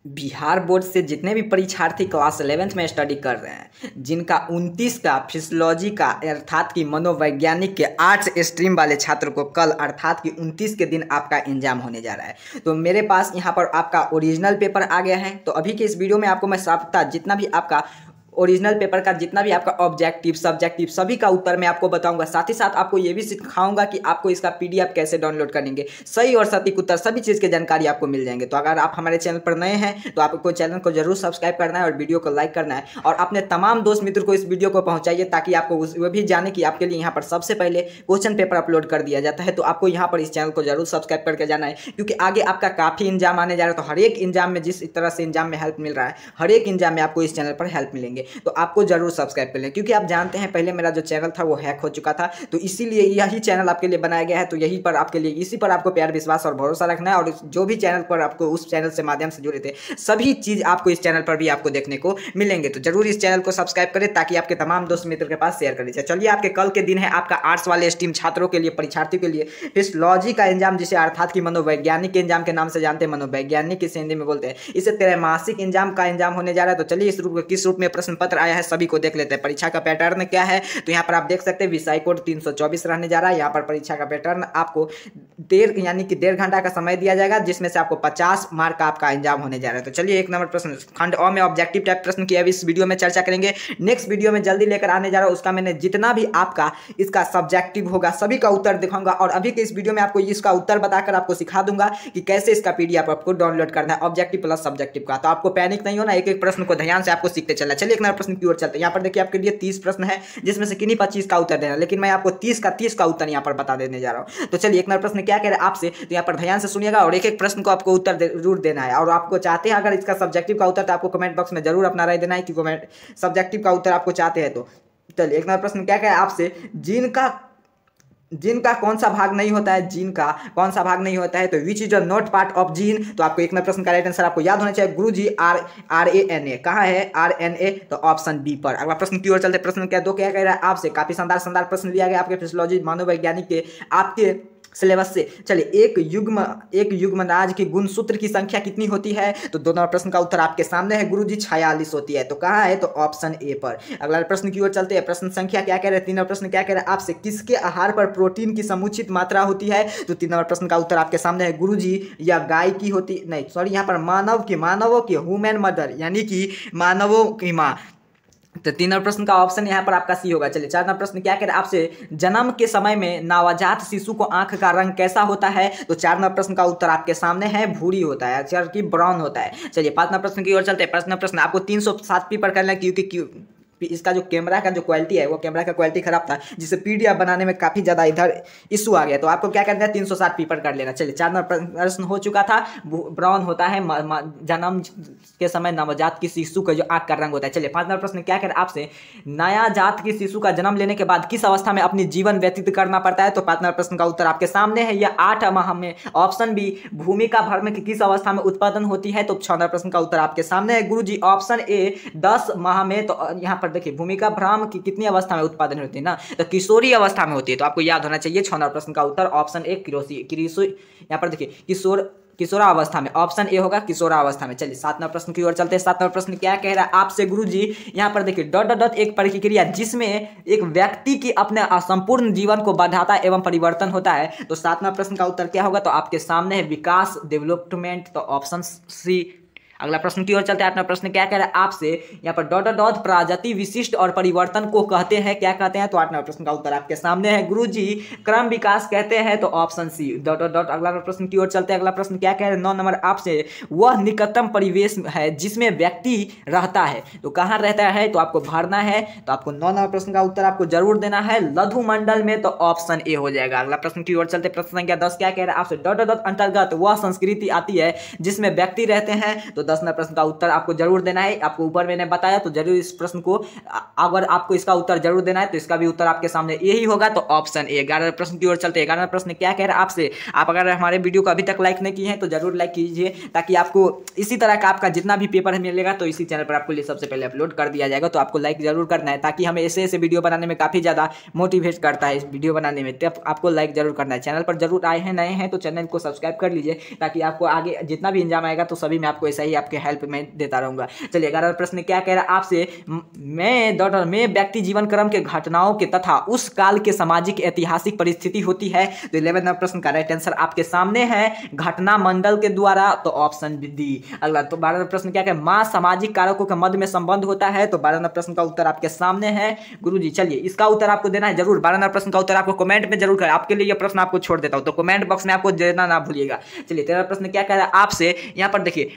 Bihar board से जितने भी परीक्षार्थी क्लास 11th में स्टडी कर रहे हैं, जिनका 29 का फिजियोलॉजी का अर्थात कि मनोवैज्ञानिक के आर्ट्स स्ट्रीम वाले छात्र को कल अर्थात कि 29 के दिन आपका एग्जाम होने जा रहा है। तो मेरे पास यहाँ पर आपका ओरिजिनल पेपर आ गया है। तो अभी के इस वीडियो में आपको मैं साफ जितना भी आपका ओरिजिनल पेपर का जितना भी आपका ऑब्जेक्टिव सब्जेक्टिव सभी का उत्तर मैं आपको बताऊंगा। साथ ही साथ आपको ये भी सिखाऊंगा कि आपको इसका पीडीएफ कैसे डाउनलोड करेंगे, सही और सटीक उत्तर सभी चीज़ की जानकारी आपको मिल जाएंगे। तो अगर आप हमारे चैनल पर नए हैं तो आपको चैनल को जरूर सब्सक्राइब करना है और वीडियो को लाइक करना है और अपने तमाम दोस्त मित्र को इस वीडियो को पहुँचाइए ताकि आपको वो भी जाने कि आपके लिए यहाँ पर सबसे पहले क्वेश्चन पेपर अपलोड कर दिया जाता है। तो आपको यहाँ पर इस चैनल को जरूर सब्सक्राइब करके जाना है, क्योंकि आगे आपका काफ़ी एग्जाम आने जा रहा है। तो हर एक एग्जाम में जिस तरह से एग्जाम में हेल्प मिल रहा है, हर एक एग्जाम में आपको इस चैनल पर हेल्प मिलेंगे। तो आपको जरूर सब्सक्राइब कर लें, क्योंकि आप जानते हैं पहले मेरा जो चैनल था वो हैक हो चुका था। तो इसीलिए यही चैनल आपके लिए बनाया गया है। तो यही पर आपके लिए इसी पर आपको प्यार विश्वास और भरोसा रखना है और जो भी चैनल पर आपको उस चैनल से माध्यम से जुड़े थे सभी चीज़ आपको इस चैनल पर भी आपको देखने को मिलेंगे। तो जरूर इस चैनल को सब्सक्राइब करें ताकि आपके तमाम दोस्त मित्र के पास शेयर कर लीजिए। चलिए, आपके कल के दिन है आपका आर्ट्स वाले स्ट्रीम छात्रों के लिए, परीक्षार्थियों के लिए फिजियोलॉजी का एग्जाम, जिसे अर्थात कि मनोवैज्ञानिक के एग्जाम के नाम से जानते हैं, मनोवैज्ञानिक किस हिंदी में बोलते हैं। इसे त्रैमासिक एग्जाम का एग्जाम होने जा रहा है। तो चलिए इस रूप किस रूप में प्रश्न पत्र आया है सभी को देख लेते हैं। परीक्षा का पैटर्न क्या है तो यहाँ पर आप देख सकते हैं विषय कोड 324 रहने जा रहा है। यहाँ पर परीक्षा का पैटर्न आपको यानी कि 1.5 घंटा का समय दिया जाएगा, जिसमें से आपको 50 मार्क का आपका एग्जाम होने जा रहा है। तो चलिए 1 नंबर प्रश्न खंड अ में ऑब्जेक्टिव टाइप प्रश्न की अभी इस वीडियो में चर्चा करेंगे। नेक्स्ट वीडियो में जल्दी लेकर आने जा रहा हूँ, उसका मैंने जितना भी आपका इसका सब्जेक्टिव होगा सभी का उत्तर दिखाऊंगा और अभी के इस वीडियो में आपको इसका उत्तर बताकर आपको सिखा दूंगा कि कैसे इसका पीडीएफ आपको डाउनलोड करना है ऑब्जेक्टिव प्लस सब्जेक्टिव का। तो आपको पैनिक नहीं होना, एक एक प्रश्न को ध्यान से आपको सीखते चलना। चलिए 1 नंबर प्रश्न की ओर चलते हैं। यहाँ पर देखिए आपके लिए 30 प्रश्न है, जिसमें से किन्हीं 25 का उत्तर देना, लेकिन मैं आपको 30 का उत्तर यहाँ पर बता देने जा रहा हूँ। तो चलिए 1 नंबर प्रश्न क्या कह रहा है आपसे, तो यहाँ पर ध्यान से सुनिएगा और एक एक प्रश्न को आपको उत्तर जरूर देना है। और आपको चाहते हैं अगर इसका सब्जेक्टिव का उत्तर, तो आपको कमेंट बॉक्स में जरूर अपना राय देना है कि कमेंट सब्जेक्टिव का उत्तर आपको चाहते हैं। तो चलिए 1 नंबर प्रश्न क्या कह रहा है आपसे, जीन का कौन सा भाग नहीं होता है, जीन का कौन सा भाग नहीं होता है, तो which is a not part of gene. तो आपको 1 नंबर प्रश्न का राइट आंसर आपको याद होना चाहिए गुरुजी, RNA कहाँ है, RNA, तो ऑप्शन बी पर। अगला प्रश्न की ओर चलते, प्रश्न क्या कह रहा है आपसे, काफी शानदार प्रश्न लिया गया आपके फिजियोलॉजी मनोवैज्ञानिक के आपके सिलेबस से। चलिए एक युग्मनाज की गुणसूत्र की संख्या कितनी होती है, तो 2 नंबर प्रश्न का उत्तर आपके सामने है गुरुजी, 46 होती है। तो कहाँ है, तो ऑप्शन ए पर। अगला प्रश्न की ओर चलते हैं, प्रश्न संख्या क्या कह रहे हैं, 3 नंबर प्रश्न क्या कह रहे हैं आपसे, किसके आहार पर प्रोटीन की समुचित मात्रा होती है, तो 3 नंबर प्रश्न का उत्तर आपके सामने है गुरुजी, या गाय की होती नहीं, सॉरी यहाँ पर मानवों की ह्यूमन मदर, यानी कि मानवों की माँ। तो 3 नंबर प्रश्न का ऑप्शन यहाँ पर आपका सी होगा। चलिए 4 नंबर प्रश्न क्या कह रहे हैं आपसे, जन्म के समय में नवजात शिशु को आंख का रंग कैसा होता है, तो 4 नंबर प्रश्न का उत्तर आपके सामने है भूरी होता है, कि ब्राउन होता है। चलिए 5 नंबर प्रश्न की ओर चलते हैं। प्रश्न आपको 307 पर करना है, क्योंकि इसका जो कैमरा का जो क्वालिटी है वो कैमरा का क्वालिटी खराब था, जिससे पीडीएफ बनाने में काफ़ी ज़्यादा इधर इशू आ गया। तो आपको क्या करना है, 360 पी पर कर लेना। चलिए 4 नंबर प्रश्न हो चुका था, ब्राउन होता है जन्म के समय नवजात की शिशु का जो आँख का रंग होता है। चलिए 5 नंबर प्रश्न क्या कह रहे हैं आपसे, नया जात की शिशु का जन्म लेने के बाद किस अवस्था में अपनी जीवन व्यतीत करना पड़ता है, तो 5 नंबर प्रश्न का उत्तर आपके सामने है, यह 8 माह में। ऑप्शन बी, भूमिका भ्रम की किस अवस्था में उत्पादन होती है, तो 6 नंबर प्रश्न का उत्तर आपके सामने है गुरुजी, ऑप्शन ए 10 माह में। तो यहाँ पर देखिए भूमिका भ्रम की कितनी अवस्था में उत्पादन होती है ना, तो किशोरी अवस्था में होती है। तो आपको याद होना चाहिए 6 नंबर प्रश्न का उत्तर ऑप्शन ए यहाँ पर देखिए किशोरा अवस्था में, ऑप्शन ए होगा किशोरा अवस्था में। चलिए 7 नंबर प्रश्न की ओर चलते हैं। 7 नंबर प्रश्न क्या कह रहा है आपसे गुरुजी, यहाँ पर देखिए डॉट एक प्रक्रिया जिसमें एक व्यक्ति की अपने संपूर्ण जीवन को बढ़ाता एवं परिवर्तन होता है। तो 7 नंबर प्रश्न का उत्तर क्या होगा, तो आपके सामने है विकास, डेवलपमेंट, तो ऑप्शन सी। अगला प्रश्न की ओर चलते हैं। 8वां प्रश्न क्या कह रहा है आपसे, यहाँ पर डॉट प्रजाति विशिष्ट और परिवर्तन को कहते हैं, क्या कहते हैं, तो 8वां प्रश्न का उत्तर आपके सामने है गुरुजी, क्रम विकास कहते हैं, तो ऑप्शन सी डॉट। अगला प्रश्न की ओर चलते हैं। अगला प्रश्न क्या कह रहे हैं 9 नंबर आपसे, वह निकटतम परिवेश है जिसमें व्यक्ति रहता है, तो कहाँ रहता है, तो आपको भरना है। तो आपको 9 नंबर प्रश्न का उत्तर आपको जरूर देना है लघु मंडल में, तो ऑप्शन ए हो जाएगा। अगला प्रश्न की ओर चलते, प्रश्न संख्या 10 क्या कह रहा है आपसे, डॉट अंतर्गत वह संस्कृति आती है जिसमें व्यक्ति रहते हैं, तो 10 नंबर प्रश्न का उत्तर आपको जरूर देना है। आपको ऊपर मैंने बताया, तो जरूर इस प्रश्न को अगर आपको इसका उत्तर जरूर देना है तो इसका भी उत्तर आपके सामने यही होगा, तो ऑप्शन ए। 11 प्रश्न की ओर चलते हैं। 11 प्रश्न क्या कह रहा है आपसे, आप अगर हमारे वीडियो को अभी तक लाइक नहीं किए हैं तो जरूर लाइक कीजिए, ताकि आपको इसी तरह का आपका जितना भी पेपर मिलेगा तो इसी चैनल पर आपको लिए सबसे पहले अपलोड कर दिया जाएगा। तो आपको लाइक जरूर करना है, ताकि हमें ऐसे वीडियो बनाने में काफ़ी ज़्यादा मोटिवेट करता है इस वीडियो बनाने में। तब आपको लाइक जरूर करना है। चैनल पर जरूर आए हैं नए हैं तो चैनल को सब्सक्राइब कर लीजिए, ताकि आपको आगे जितना भी एग्जाम आएगा तो सभी में आपको ऐसा ही आपके हेल्प में देता रहूंगा। चलिए 11वां प्रश्न क्या कह रहा है आपसे, मैं व्यक्ति जीवन क्रम के घटनाओं के तथा उस काल के सामाजिक ऐतिहासिक परिस्थिति होती है। तो 11वां प्रश्न का राइट आंसर आपके सामने है घटना मंडल के द्वारा, तो ऑप्शन डी। अगला तो 12वां प्रश्न क्या कहे, मां सामाजिक कारकों के मध्य में संबंध होता है। तो 12वां प्रश्न का उत्तर आपके सामने है गुरुजी। चलिए इसका उत्तर आपको देना है जरूर, 12वां प्रश्न का उत्तर आपको कमेंट में जरूर करें, आपके लिए यह प्रश्न आपको छोड़ देता हूं, तो कमेंट बॉक्स में आपको देना ना भूलिएगा। चलिए 13वां प्रश्न क्या कह रहा है आपसे, यहाँ पर देखिए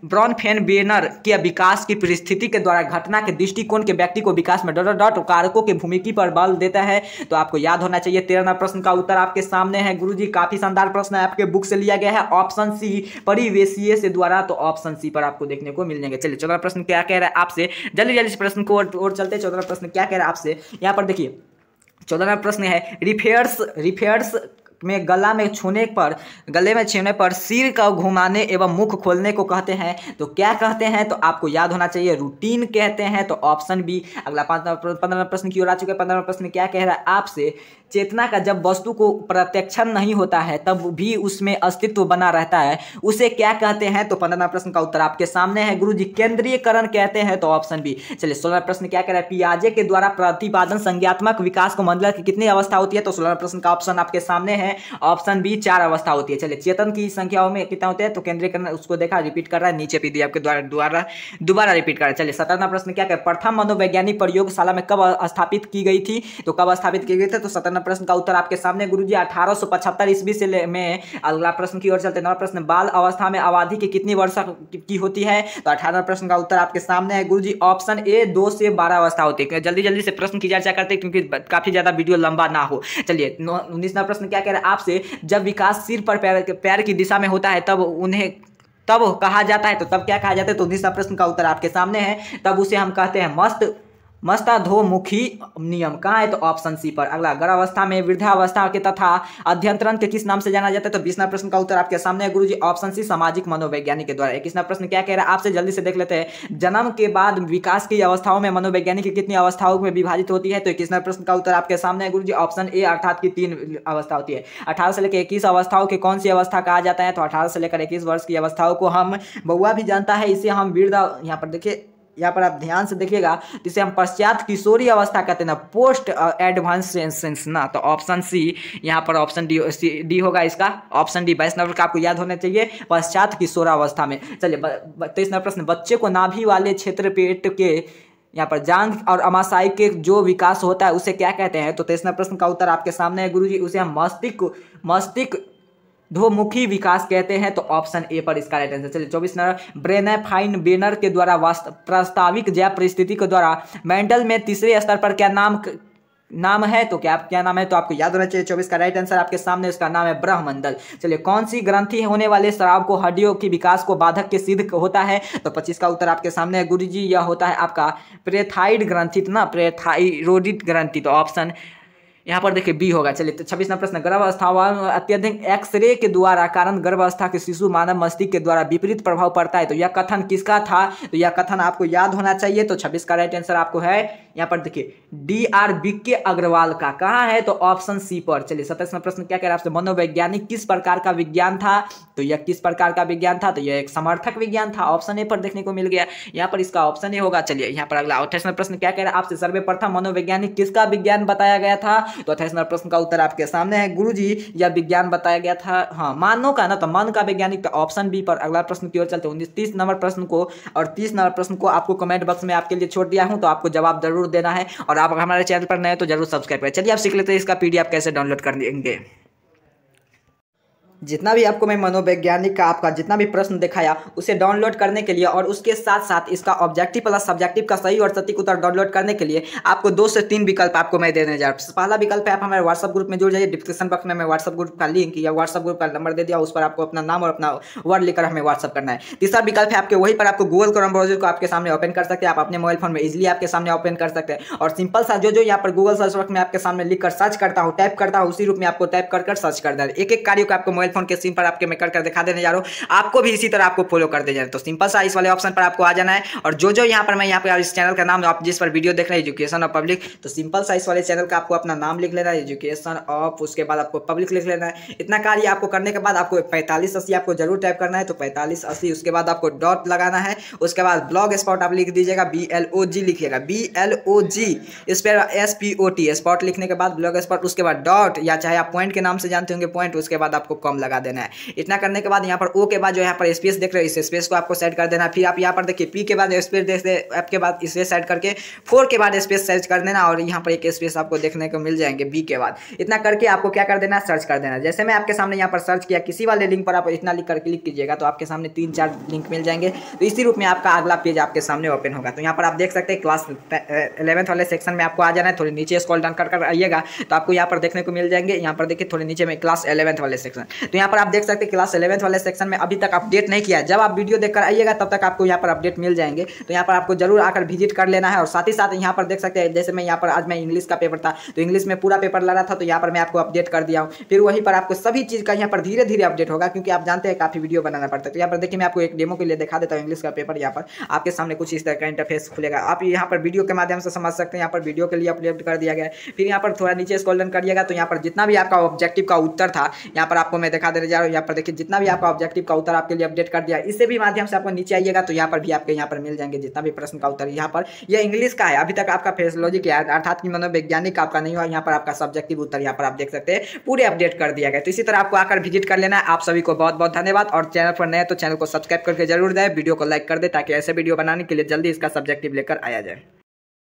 ब्रॉनफेनबेरनर के विकास की परिस्थिति के द्वारा घटना के दृष्टिकोण के व्यक्ति को विकास में डॉट कारकों के भूमिका पर बल देता है। तो आपको याद होना चाहिए 13वां प्रश्न का उत्तर आपके सामने है गुरुजी। काफी शानदार प्रश्न है, आपके बुक से लिया गया है, ऑप्शन सी परिवेशीय से द्वारा, तो ऑप्शन सी पर आपको देखने को मिल जाएंगे। चलिए 14वां प्रश्न क्या कह रहा है आपसे, जल्दी जल्दी इस प्रश्न को और चलते। 14वां प्रश्न क्या कह रहा है आपसे, यहाँ पर देखिए 14वां प्रश्न है रिफेयर्स में गले में छूने पर सिर का घुमाने एवं मुख खोलने को कहते हैं। तो क्या कहते हैं, तो आपको याद होना चाहिए रूटीन कहते हैं, तो ऑप्शन बी। अगला 15वां प्रश्न की ओर आ चुके हैं। 15वां प्रश्न क्या कह रहा है आपसे, चेतना का जब वस्तु को प्रत्यक्षण नहीं होता है तब भी उसमें अस्तित्व बना रहता है, उसे क्या कहते हैं। तो 15वां प्रश्न का उत्तर आपके सामने है गुरुजी, केंद्रीयकरण कहते हैं, तो ऑप्शन बी। चलिए 16वां प्रश्न क्या कह रहा है, पियाजे के द्वारा प्रतिपादन संज्ञात्मक विकास को मंडल की कितनी अवस्था होती है। तो 16वां प्रश्न का ऑप्शन आपके सामने है, ऑप्शन बी 4 अवस्था होती है। चलिए चेतन की संख्याओं में कितना होते हैं, तो केंद्रीयकरण उसको देखा, रिपीट कर रहा है, नीचे पीडीएफ के द्वारा दोबारा रिपीट कर रहा है। चलिए 17वां प्रश्न क्या कह, प्रथम मनोवैज्ञानिक प्रयोगशाला में कब स्थापित की गई थी। तो कब स्थापित की गई थी, तो 17वां प्रश्न का उत्तर आपके सामने गुरुजी 1875 ईस्वी से में। अगला प्रश्न की ओर चलते। 9वां प्रश्न, बाल अवस्था में आबादी की कितनी वर्ष की होती है। तो 18वां प्रश्न का उत्तर आपके सामने है गुरुजी, ऑप्शन ए 2 से 12 अवस्था होती है। जल्दी जल्दी से प्रश्न की चर्चा करते हैं क्योंकि काफी ज्यादा वीडियो लंबा ना हो। चलिए 19वां प्रश्न क्या कह रहा है आपसे, जब विकास सिर पर पैर की दिशा में होता है तब कहा जाता है। तो तब क्या कहा जाता है, तो 19वां प्रश्न का उत्तर आपके सामने है, तब उसे हम कहते हैं मस्ताधोमुखी नियम। कहाँ है, तो ऑप्शन सी पर। अगला गर्भावस्था में वृद्धावस्था के तथा अध्यंतरण के किस नाम से जाना जाता है। तो 20वां प्रश्न का उत्तर आपके सामने है गुरुजी, ऑप्शन सी सामाजिक मनोवैज्ञानिक के द्वारा। 21वां प्रश्न क्या कह रहा है आपसे, जल्दी से देख लेते हैं, जन्म के बाद विकास की अवस्थाओं में मनोवैज्ञानिक की कितनी अवस्थाओं में विभाजित होती है। तो 21वां प्रश्न का उत्तर आपके सामने है गुरुजी, ऑप्शन ए अर्थात की 3 अवस्था होती है। 18 से लेकर 21 अवस्थाओं की कौन सी अवस्था कहा जाता है। तो 18 से लेकर 21 वर्ष की अवस्थाओं को हम बउआ भी जानता है, इसे हम वृद्धा, यहाँ पर देखिए, यहाँ पर आप ध्यान से देखिएगा, जिसे हम पश्चात किशोरी अवस्था कहते हैं ना, पोस्ट एडवांसेंस ना। तो ऑप्शन सी यहाँ पर ऑप्शन डी होगा इसका, ऑप्शन डी। 22 नंबर का आपको याद होना चाहिए, पश्चात किशोरावस्था में। चलिए 23 नंबर प्रश्न, बच्चे को नाभि वाले क्षेत्र पेट के यहाँ पर जांघ और अमाशय के जो विकास होता है उसे क्या कहते हैं। तो 23वां प्रश्न का उत्तर आपके सामने है गुरुजी, उसे हम मस्तिष्क ध्वमुखी विकास कहते हैं। तो ऑप्शन ए पर इसका राइट आंसर। चलिए 24 नंबर, ब्रेनफाइन-बेनर के द्वारा प्रस्तावित जैव परिस्थिति के द्वारा मेंडल में तीसरे स्तर पर क्या नाम है। तो क्या नाम है, तो आपको याद होना चाहिए। 24 का राइट आंसर आपके सामने, उसका नाम है ब्रह्मंडल। चलिए कौन सी ग्रंथि होने वाले शराब को हड्डियों की विकास को बाधक के सिद्ध होता है। तो 25 का उत्तर आपके सामने है गुरुजी, यह होता है आपका प्रेथाइड ग्रंथि ना, प्रेथाइरोडिड ग्रंथि। तो ऑप्शन यहाँ पर देखिए बी होगा। चलिए 26वां प्रश्न, गर्भावस्था अत्यधिक एक्सरे के द्वारा कारण गर्भावस्था के शिशु मानव मस्तिष्क के द्वारा विपरीत प्रभाव पड़ता है। तो यह कथन किसका था। तो यह कथन आपको याद होना चाहिए। तो 26 का राइट आंसर आपको है यहाँ पर देखिए DR BK अग्रवाल का। कहाँ है, तो ऑप्शन सी पर। चलिए 27वां प्रश्न क्या कह रहा है आपसे, मनोवैज्ञानिक किस प्रकार का विज्ञान था। तो यह किस प्रकार का विज्ञान था, तो यह एक समर्थक विज्ञान था। ऑप्शन ए पर देखने को मिल गया, यहाँ पर इसका ऑप्शन ए होगा। चलिए यहाँ पर अगला 28वां प्रश्न क्या कह रहा है आपसे, सर्वप्रथम मनोवैज्ञानिक किसका विज्ञान बताया गया था। तो 28वां प्रश्न का उत्तर आपके सामने है गुरुजी, यह विज्ञान बताया गया था, हाँ, मानव का ना, तो मन का वैज्ञानिक, तो ऑप्शन बी पर। अगला प्रश्न की ओर चलते हैं। 30 नंबर प्रश्न को और 30 नंबर प्रश्न को आपको कमेंट बॉक्स में आपके लिए छोड़ दिया हूं, तो आपको जवाब जरूर देना है। और आप हमारे चैनल पर नए हैं तो जरूर सब्सक्राइब करें। चलिए आप सीख लेते हैं इसका PDF कैसे डाउनलोड कर लेंगे। जितना भी आपको मैं मनोवैज्ञानिक का आपका जितना भी प्रश्न दिखाया उसे डाउनलोड करने के लिए और उसके साथ साथ इसका ऑब्जेक्टिव प्लस सब्जेक्टिव का सही और सटीक उत्तर डाउनलोड करने के लिए आपको 2 से 3 विकल्प आपको मैं देने जा रहा हूँ। पहला विकल्प है, आप हमारे व्हाट्सअप ग्रुप में जुड़ जाइए। डिस्क्रिप्शन बॉक्स में मैं व्हाट्सअप ग्रुप का लिंक या व्हाट्सअप ग्रुप का नंबर दे दिया, उस पर आपको अपना नाम और अपना वर्ड लिखकर हमें व्हाट्सअप करना है। तीसरा विकल्प है, आपके वहीं पर आपको गूगल क्रोम ब्राउजर को आपके सामने ओपन कर सकते हैं, आप अपने मोबाइल फोन में इजिली आपके सामने ओपन कर सकते हैं। और सिंपल सा जो यहाँ पर गूगल सर्च बॉक्स में आपके सामने लिखकर सर्च करता हूँ, टाइप करता हूँ, उसी रूप में आपको टाइप कर सर्च कर देना। एक कार्य को आपको मोबाइल फोन के सिम पर आपके मैं कर दिखा देने जा रहा हूँ, आपको भी इसी तरह आपको फॉलो कर देना है। तो सिंपल सा इस वाले ऑप्शन पर आपको आ जाना है और जो यहाँ पर मैं यहाँ पे इस चैनल का नाम आप जिस पर वीडियो देख रहे हैं एजुकेशन ऑफ पब्लिक, तो सिंपल सा इस वाले चैनल का आपको अपना नाम लिख लेना है एजुकेशन ऑफ, उसके बाद आपको पब्लिक लिख लेना है। इतना कार्य आपको करने के बाद आपको 4580 आपको जरूर टाइप करना है, तो 4580 उसके बाद आपको डॉट लगाना है, उसके बाद ब्लॉग स्पॉट आप लिख दीजिएगा, BLOG लिखिएगा, BLOG इस पर SPOT स्पॉट लिखने के बाद ब्लॉग स्पॉट, उसके बाद डॉट या चाहे आप पॉइंट के नाम से जानते होंगे पॉइंट, उसके बाद आपको कॉम लगा देना है। इतना करने के बाद यहाँ पर ओ के बाद जो यहाँ पर स्पेस देख रहे हो इस स्पेस को आपको सेट कर देना है। फिर आप यहाँ पर देखिए पी के बाद स्पेस देखते आपके बाद स्पेस सेट करके 4 के बाद स्पेस सर्च कर देना और यहाँ पर एक स्पेस आपको देखने को मिल जाएंगे बी के बाद। इतना करके आपको क्या कर देना, सर्च कर देना। जैसे मैं आपके सामने यहाँ पर सर्च किया, किसी वाले लिंक पर आप इतना लिख कर क्लिक कीजिएगा तो आपके सामने 3-4 लिंक मिल जाएंगे। तो इसी रूप में आपका अगला पेज आपके सामने ओपन होगा। तो यहाँ पर आप देख सकते हैं क्लास 11th वाले सेक्शन में आपको आ जाना है। थोड़ी नीचे स्क्रॉल डाउन कर आइएगा तो आपको यहाँ पर देखने को मिल जाएंगे। यहाँ पर देखिए थोड़े नीचे में क्लास 11th वाले सेक्शन, तो यहाँ पर आप देख सकते हैं क्लास 11th वाले सेक्शन में अभी तक अपडेट नहीं किया है। जब आप वीडियो देखकर आइएगा तब तक आपको यहाँ पर अपडेट मिल जाएंगे। तो यहाँ पर आपको जरूर आकर विजिट कर लेना है। और साथ ही साथ यहाँ पर देख सकते हैं जैसे मैं यहाँ पर आज मैं इंग्लिश का पेपर था तो इंग्लिश में पूरा पेपर लगा था, तो यहाँ पर मैं आपको अपडेट कर दिया हूँ। फिर वहीं पर आपको सभी चीज़ का यहाँ पर धीरे धीरे अपडेट होगा, क्योंकि आप जानते हैं काफ़ी वीडियो बनाना पड़ता है। तो यहाँ पर देखिए मैं आपको एक डेमो के लिए दिखा देता हूँ इंग्लिश का पेपर। यहाँ पर आपके सामने कुछ इस तरह का इंटरफेस खुलेगा, आप यहाँ पर वीडियो के माध्यम से समझ सकते हैं। यहाँ पर वीडियो के लिए अपलोड कर दिया गया है। फिर यहाँ पर थोड़ा नीचे स्क्रॉल डाउन करिएगा तो यहाँ पर जितना भी आपका ऑब्जेक्टिव का उत्तर था यहाँ पर आपको मैं दिखा देने जा रहा हूँ। यहाँ पर देखिए जितना भी आपका ऑब्जेक्टिव का उत्तर आपके लिए अपडेट कर दिया, इससे भी माध्यम से आपको नीचे आइएगा तो यहाँ पर भी आपके यहाँ पर मिल जाएंगे जितना भी प्रश्न का उत्तर। यहाँ पर यह इंग्लिश का है, अभी तक आपका फिजियोलॉजी का है अर्थात कि मनोवैज्ञानिक आपका नहीं हुआ। यहाँ पर आपका सब्जेक्टिव उत्तर यहाँ पर आप देख सकते हैं पूरे अपडेट कर दिया गया। तो इसी तरह आपको आकर विजिट कर लेना है। आप सभी को बहुत बहुत धन्यवाद। और चैनल पर नए तो चैनल को सब्सक्राइब करके जरूर दें, वीडियो को लाइक कर दे ताकि ऐसे वीडियो बनाने के लिए जल्दी इसका सब्जेक्टिव लेकर आया जाए।